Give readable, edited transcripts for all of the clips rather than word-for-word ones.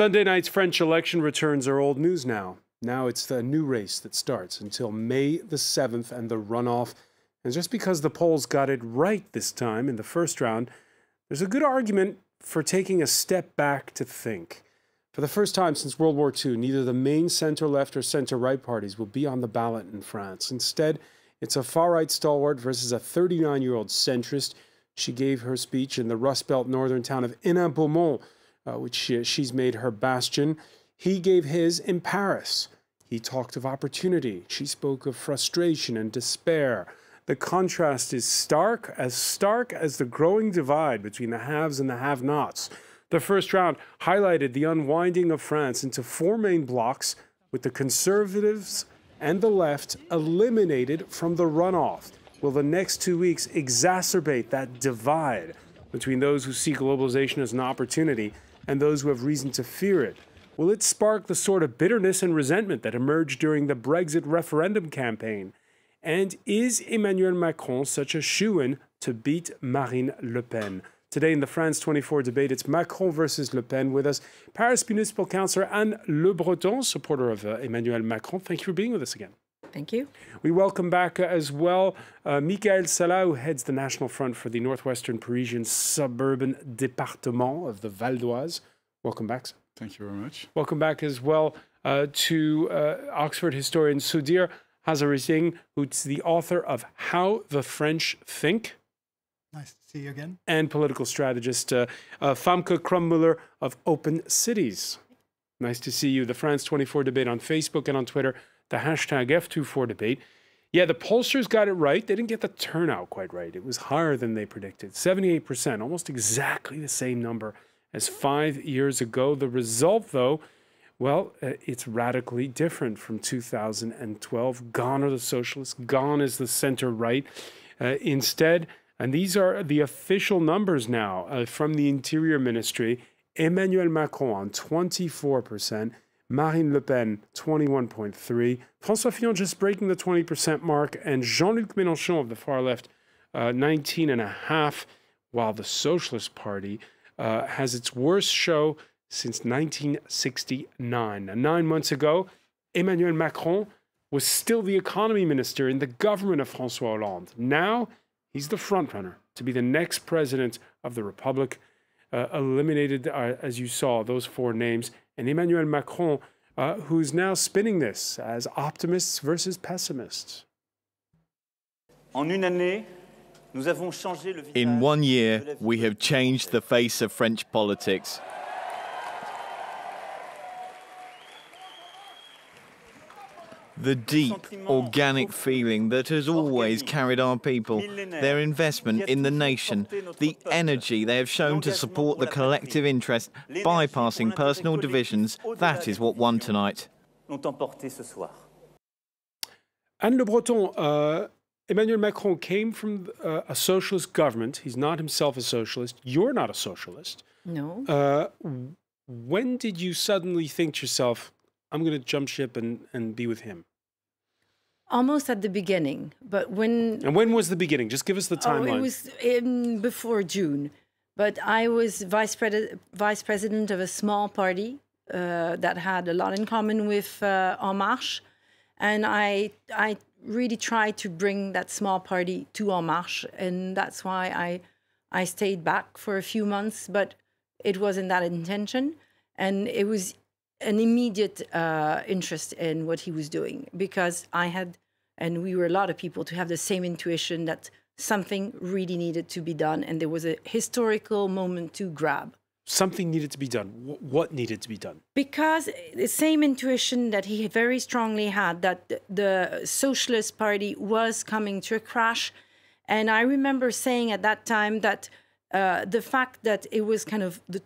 Sunday night's French election returns are old news now. Now it's the new race that starts until May the 7th and the runoff. And just because the polls got it right this time in the first round, there's a good argument for taking a step back to think. For the first time since World War II, neither the main center-left or center-right parties will be on the ballot in France. Instead, it's a far-right stalwart versus a 39-year-old centrist. She gave her speech in the Rust Belt northern town of Hénin-Beaumont, which she's made her bastion. He gave his in Paris. He talked of opportunity. She spoke of frustration and despair. The contrast is stark as the growing divide between the haves and the have-nots. The first round highlighted the unwinding of France into four main blocks, with the conservatives and the left eliminated from the runoff. Will the next 2 weeks exacerbate that divide between those who see globalization as an opportunity and those who have reason to fear it? Will it spark the sort of bitterness and resentment that emerged during the Brexit referendum campaign? And is Emmanuel Macron such a shoo-in to beat Marine Le Pen? Today in the France 24 debate, it's Macron versus Le Pen. With us, Paris Municipal Councillor Anne Le Breton, supporter of Emmanuel Macron. Thank you for being with us again. Thank you. We welcome back as well Michael Salah, who heads the National Front for the Northwestern Parisian suburban département of the Val d'Oise. Welcome back, sir. Thank you very much. Welcome back as well to Oxford historian Sudhir Hazarisingh, who's the author of How the French Think. Nice to see you again. And political strategist Famke Krummüller of Open Cities. Nice to see you. The France 24 debate on Facebook and on Twitter, the hashtag F24debate. Yeah, the pollsters got it right. They didn't get the turnout quite right. It was higher than they predicted. 78%, almost exactly the same number as 5 years ago. The result, though, well, it's radically different from 2012. Gone are the socialists. Gone is the center-right. Instead, and these are the official numbers now from the Interior Ministry, Emmanuel Macron on 24%, Marine Le Pen 21.3%, François Fillon just breaking the 20% mark, and Jean-Luc Mélenchon of the far left 19.5%, while the Socialist Party has its worst show since 1969. Now, 9 months ago, Emmanuel Macron was still the economy minister in the government of François Hollande. Now, he's the frontrunner to be the next president of the Republic, eliminated, as you saw, those four names. And Emmanuel Macron, who's now spinning this as optimists versus pessimists. In 1 year, we have changed the face of French politics. The deep, organic feeling that has always carried our people, their investment in the nation, the energy they have shown to support the collective interest, bypassing personal divisions, that is what won tonight. Anne Le Breton, Emmanuel Macron came from a socialist government. He's not himself a socialist. You're not a socialist. No. When did you suddenly think to yourself, I'm going to jump ship and be with him? Almost at the beginning, but when... And when was the beginning? Just give us the timeline. Oh, it was before June. But I was vice president of a small party that had a lot in common with En Marche. And I really tried to bring that small party to En Marche. And that's why I stayed back for a few months. But it wasn't that intention. And it was an immediate interest in what he was doing, because I had, and we were a lot of people, to have the same intuition that something really needed to be done, and there was a historical moment to grab. Something needed to be done. What needed to be done? Because the same intuition that he very strongly had, that the Socialist Party was coming to a crash. And I remember saying at that time that the fact that it was kind of the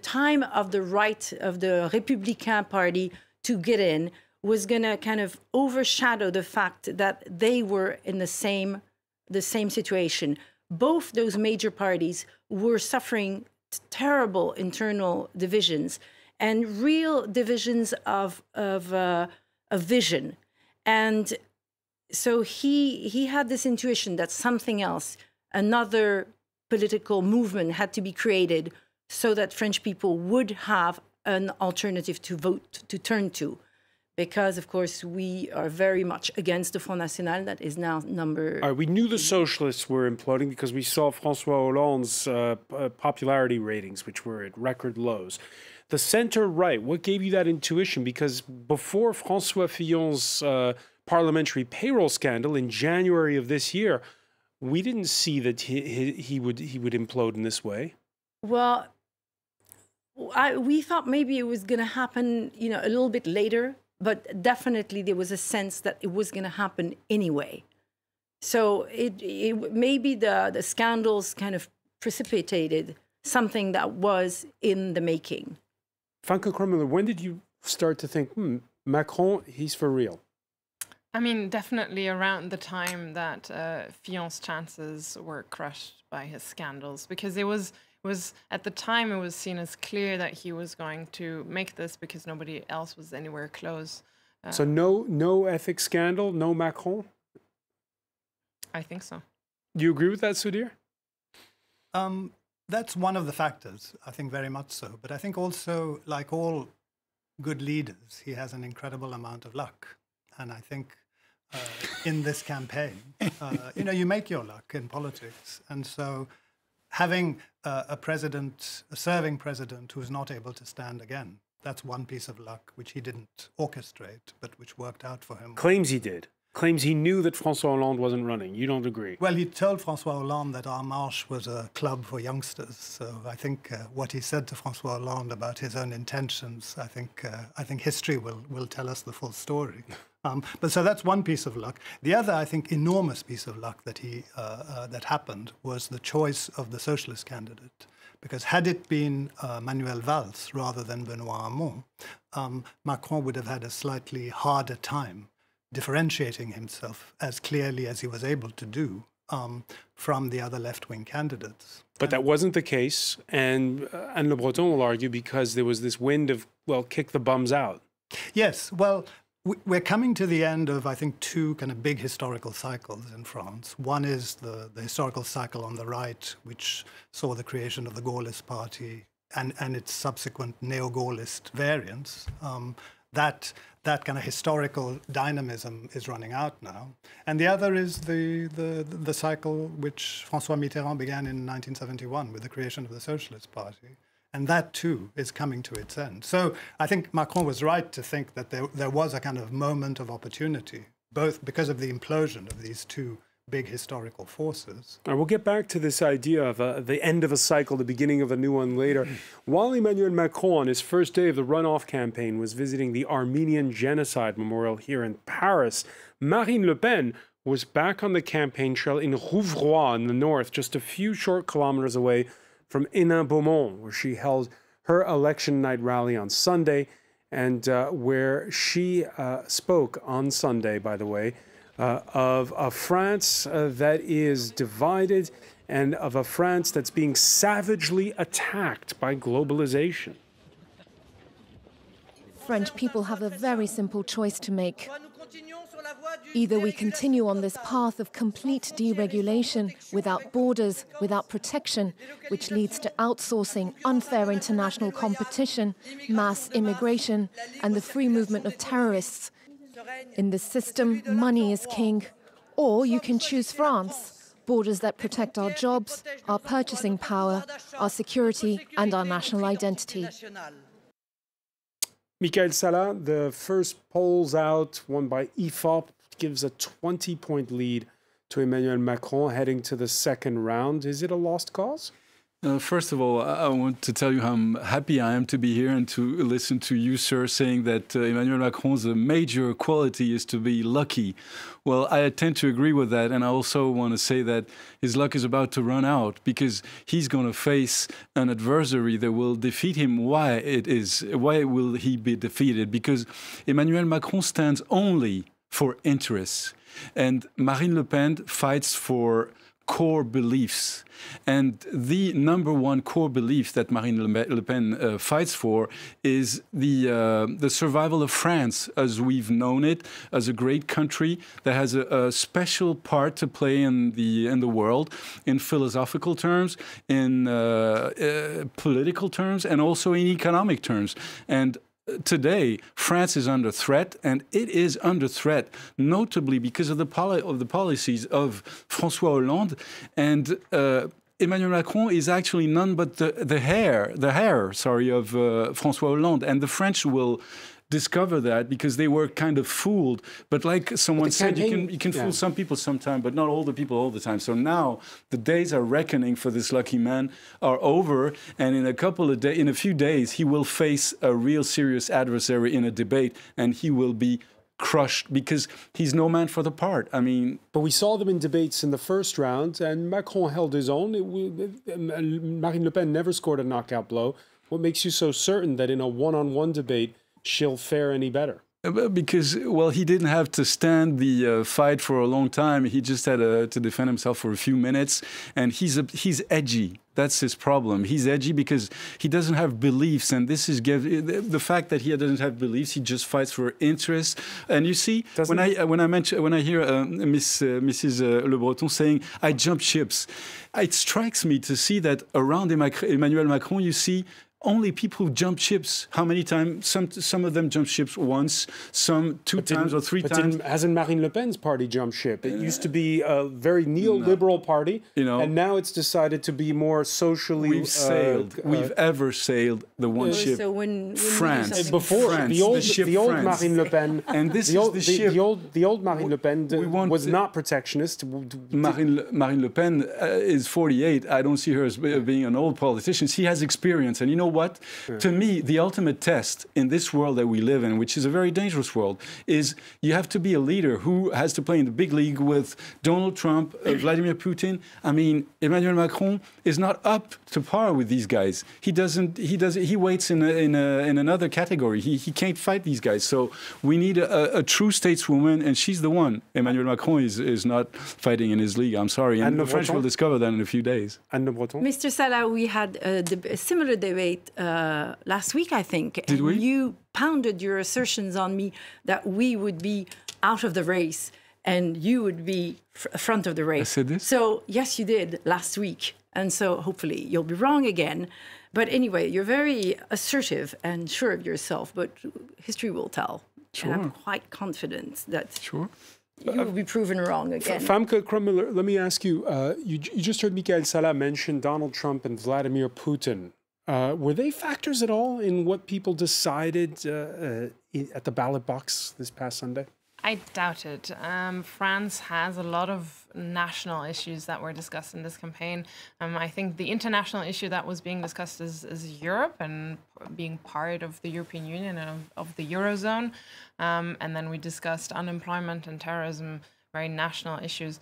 time of the right of the Républicain Party to get in was going to kind of overshadow the fact that they were in the same situation. Both those major parties were suffering terrible internal divisions and real divisions of vision. And so he had this intuition that something else, another political movement had to be created so that French people would have an alternative to vote, to turn to. Because, of course, we are very much against the Front National, that is now number... We knew the socialists were imploding because we saw François Hollande's popularity ratings, which were at record lows. The center-right, what gave you that intuition? Because before François Fillon's parliamentary payroll scandal in January of this year, we didn't see that he would implode in this way. Well, we thought maybe it was going to happen, you know, a little bit later, but definitely there was a sense that it was going to happen anyway. So maybe the scandals kind of precipitated something that was in the making. Franca Krummeler, when did you start to think, Macron, he's for real? I mean, definitely around the time that Fillon's chances were crushed by his scandals, because it was at the time it was seen as clear that he was going to make this because nobody else was anywhere close. So no ethics scandal, no Macron? I think so. Do you agree with that, Sudhir? That's one of the factors, I think very much so. But I think also, like all good leaders, he has an incredible amount of luck. And I think in this campaign, you know, you make your luck in politics. And so having a serving president who is not able to stand again, that's one piece of luck which he didn't orchestrate, but which worked out for him. Claims he did. Claims he knew that François Hollande wasn't running. You don't agree? Well, he told François Hollande that Our Marche was a club for youngsters. So I think what he said to François Hollande about his own intentions, I think history will tell us the full story. But so that's one piece of luck. The other, I think, enormous piece of luck that that happened was the choice of the socialist candidate. Because had it been Manuel Valls rather than Benoît Hamon, Macron would have had a slightly harder time differentiating himself as clearly as he was able to do from the other left-wing candidates. But that wasn't the case, and Anne Le Breton will argue because there was this wind of, well, kick the bums out. Yes, well, we're coming to the end of, I think, two kind of big historical cycles in France. One is the historical cycle on the right, which saw the creation of the Gaullist Party and its subsequent neo-Gaullist variants. That kind of historical dynamism is running out now. And the other is the cycle which François Mitterrand began in 1971 with the creation of the Socialist Party. And that, too, is coming to its end. So I think Macron was right to think that there was a kind of moment of opportunity, both because of the implosion of these two big historical forces. We'll get back to this idea of the end of a cycle, the beginning of a new one later. While Emmanuel Macron, on his first day of the runoff campaign, was visiting the Armenian Genocide Memorial here in Paris, Marine Le Pen was back on the campaign trail in Rouvroy in the north, just a few short kilometers away from Hénin-Beaumont, where she held her election night rally on Sunday, and where she spoke on Sunday, by the way, of a France that is divided and of a France that's being savagely attacked by globalization. French people have a very simple choice to make. Either we continue on this path of complete deregulation, without borders, without protection, which leads to outsourcing, unfair international competition, mass immigration, and the free movement of terrorists. In this system, money is king. Or you can choose France, borders that protect our jobs, our purchasing power, our security, and our national identity. Michael Salah, the first polls out, won by IFOP, gives a 20-point lead to Emmanuel Macron heading to the second round. Is it a lost cause? First of all, I want to tell you how happy I am to be here and to listen to you, sir, saying that Emmanuel Macron's major quality is to be lucky. Well, I tend to agree with that, and I also want to say that his luck is about to run out because he's going to face an adversary that will defeat him. Why will he be defeated? Because Emmanuel Macron stands only for interests, and Marine Le Pen fights for core beliefs. And the number one core belief that Marine Le Pen fights for is the survival of France as we've known it, as a great country that has a special part to play in the world, in philosophical terms, in political terms, and also in economic terms. And today, France is under threat, and it is under threat, notably because of the policies of François Hollande. And Emmanuel Macron is actually none but the heir of François Hollande. And the French will discover that because they were kind of fooled. But like someone said, you can fool some people sometime, but not all the people all the time. So now the days of reckoning for this lucky man are over, and in a few days, he will face a real serious adversary in a debate, and he will be crushed because he's no man for the part. I mean, but we saw them in debates in the first round, and Macron held his own. Marine Le Pen never scored a knockout blow. What makes you so certain that in a one-on-one debate she'll fare any better? Because, well, he didn't have to stand the fight for a long time. He just had to defend himself for a few minutes. And he's edgy. That's his problem. He's edgy because he doesn't have beliefs. And this is the fact that he doesn't have beliefs. He just fights for interests. And you see, when I hear Mrs. Le Breton saying, "I jump ships," it strikes me to see that around Emmanuel Macron, you see only people who jump ships. How many times? Some of them jump ships once, some two times or three times. Hasn't Marine Le Pen's party jumped ship? It used to be a very neoliberal party, and now it's decided to be more socially. We've sailed. We've ever sailed the one ship. So when France. Before France, the old Marine Le Pen, and this is the ship. The old Marine Le Pen was not protectionist. Marine Le Pen is 48. I don't see her as being an old politician. She has experience, and you know what? Yeah. To me, the ultimate test in this world that we live in, which is a very dangerous world, is you have to be a leader who has to play in the big league with Donald Trump, Vladimir Putin. I mean, Emmanuel Macron is not up to par with these guys. He waits in another category. He can't fight these guys. So we need a true stateswoman, and she's the one. Emmanuel Macron is not fighting in his league. I'm sorry. And the French will discover that in a few days. Mr. Salah, we had a similar debate last week, I think. Did we? You pounded your assertions on me that we would be out of the race and you would be front of the race. I said this? So, yes, you did last week. And so hopefully you'll be wrong again. But anyway, you're very assertive and sure of yourself, but history will tell. Sure. And I'm quite confident that sure. you will be proven wrong again. Famke Krummeler, let me ask you, you just heard Michael Salah mention Donald Trump and Vladimir Putin. Were they factors at all in what people decided at the ballot box this past Sunday? I doubt it. France has a lot of national issues that were discussed in this campaign. I think the international issue that was being discussed is Europe and being part of the European Union and of the Eurozone. And then we discussed unemployment and terrorism, very national issues.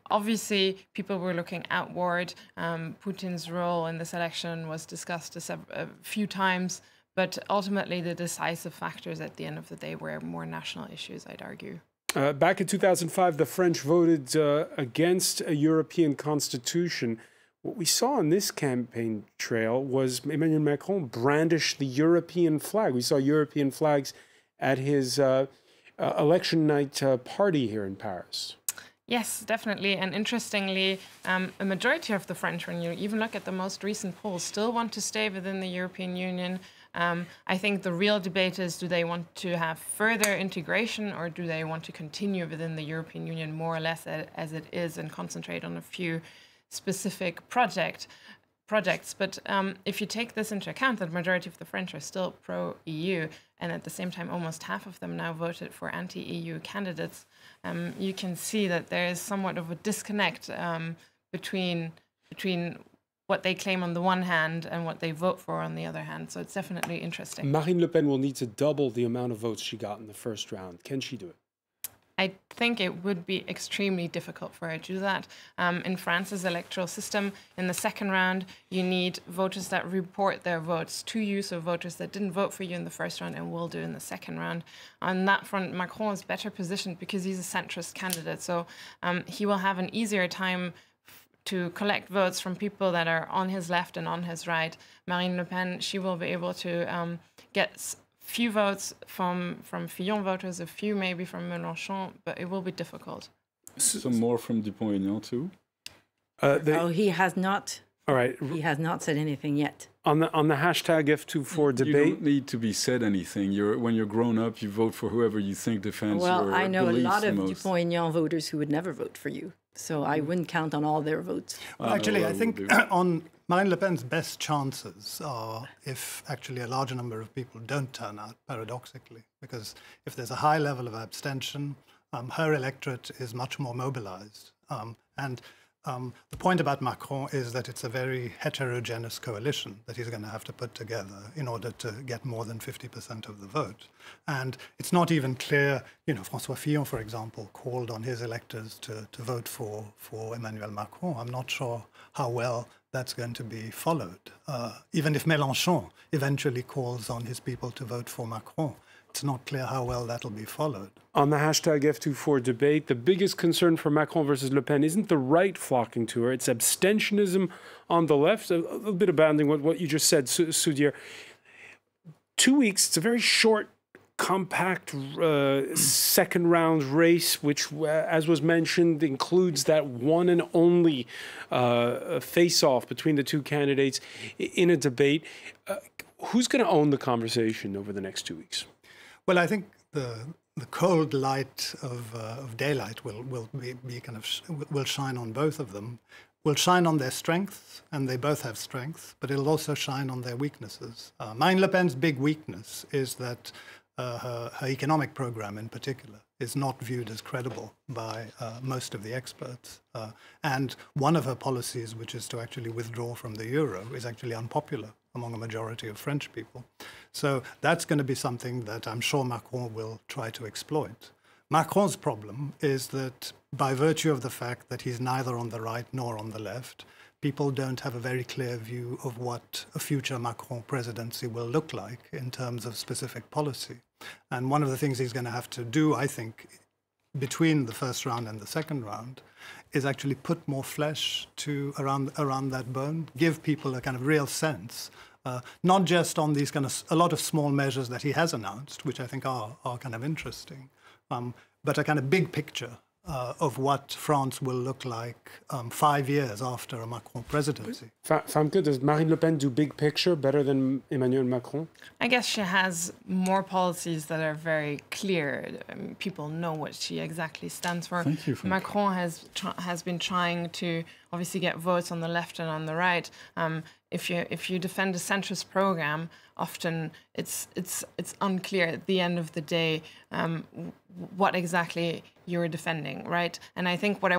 Obviously, people were looking outward. Putin's role in this election was discussed a few times, but ultimately the decisive factors at the end of the day were more national issues, I'd argue. Back in 2005, the French voted against a European constitution. What we saw on this campaign trail was Emmanuel Macron brandish the European flag. We saw European flags at his election night party here in Paris. Yes, definitely. And interestingly, a majority of the French, when you even look at the most recent polls, still want to stay within the European Union. I think the real debate is, do they want to have further integration or do they want to continue within the European Union more or less as it is and concentrate on a few specific projects? But if you take this into account, that the majority of the French are still pro-EU, and at the same time, almost half of them now voted for anti-EU candidates, you can see that there is somewhat of a disconnect between what they claim on the one hand and what they vote for on the other hand. So it's definitely interesting. Marine Le Pen will need to double the amount of votes she got in the first round. Can she do it? I think it would be extremely difficult for her to do that. In France's electoral system, in the second round, you need voters that report their votes to you, so voters that didn't vote for you in the first round and will do in the second round. On that front, Macron is better positioned because he's a centrist candidate, so he will have an easier time to collect votes from people that are on his left and on his right. Marine Le Pen, she will be able to get few votes from Fillon voters, a few maybe from Mélenchon, but it will be difficult. Some more from Dupont-Aignan too? No, he has not. All right. He has not said anything yet. On the hashtag F24 debate. You don't need to be said anything. When you're grown up, you vote for whoever you think defends your beliefs the most. Well, I know a lot of Dupont-Aignan voters who would never vote for you. So I wouldn't count on all their votes. Actually, I think on Marine Le Pen's best chances are if actually a large number of people don't turn out, paradoxically. Because if there's a high level of abstention, her electorate is much more mobilized. The point about Macron is that it's a very heterogeneous coalition that he's going to have to put together in order to get more than 50% of the vote. And it's not even clear, François Fillon, for example, called on his electors to vote for Emmanuel Macron. I'm not sure how well that's going to be followed. Even if Mélenchon eventually calls on his people to vote for Macron, it's not clear how well that'll be followed. On the hashtag F24 debate, the biggest concern for Macron versus Le Pen isn't the right flocking to her, it's abstentionism on the left. A little bit abounding what you just said, Soudier. 2 weeks, it's a very short, compact second round race, which, as was mentioned, includes that one and only face-off between the two candidates in a debate. Who's going to own the conversation over the next 2 weeks? Well, I think the cold light of daylight will shine on both of them. Will shine on their strengths, and they both have strengths, but it'll also shine on their weaknesses. Marine Le Pen's big weakness is that her economic program, in particular, is not viewed as credible by most of the experts. And one of her policies, which is to actually withdraw from the euro, is actually unpopular among a majority of French people. So that's going to be something that I'm sure Macron will try to exploit. Macron's problem is that by virtue of the fact that he's neither on the right nor on the left, people don't have a very clear view of what a future Macron presidency will look like in terms of specific policy. And one of the things he's going to have to do, I think, between the first round and the second round, is actually put more flesh around that bone, give people a kind of real sense, not just on these kind of a lot of small measures that he has announced, which I think are kind of interesting, but a kind of big picture of what France will look like 5 years after a Macron presidency. Famke, does Marine Le Pen do big picture better than Emmanuel Macron? I guess she has more policies that are very clear. People know what she exactly stands for. Thank you, Macron has been trying to obviously get votes on the left and on the right. If you defend a centrist program, often it's unclear at the end of the day what exactly you're defending, right? And I think what I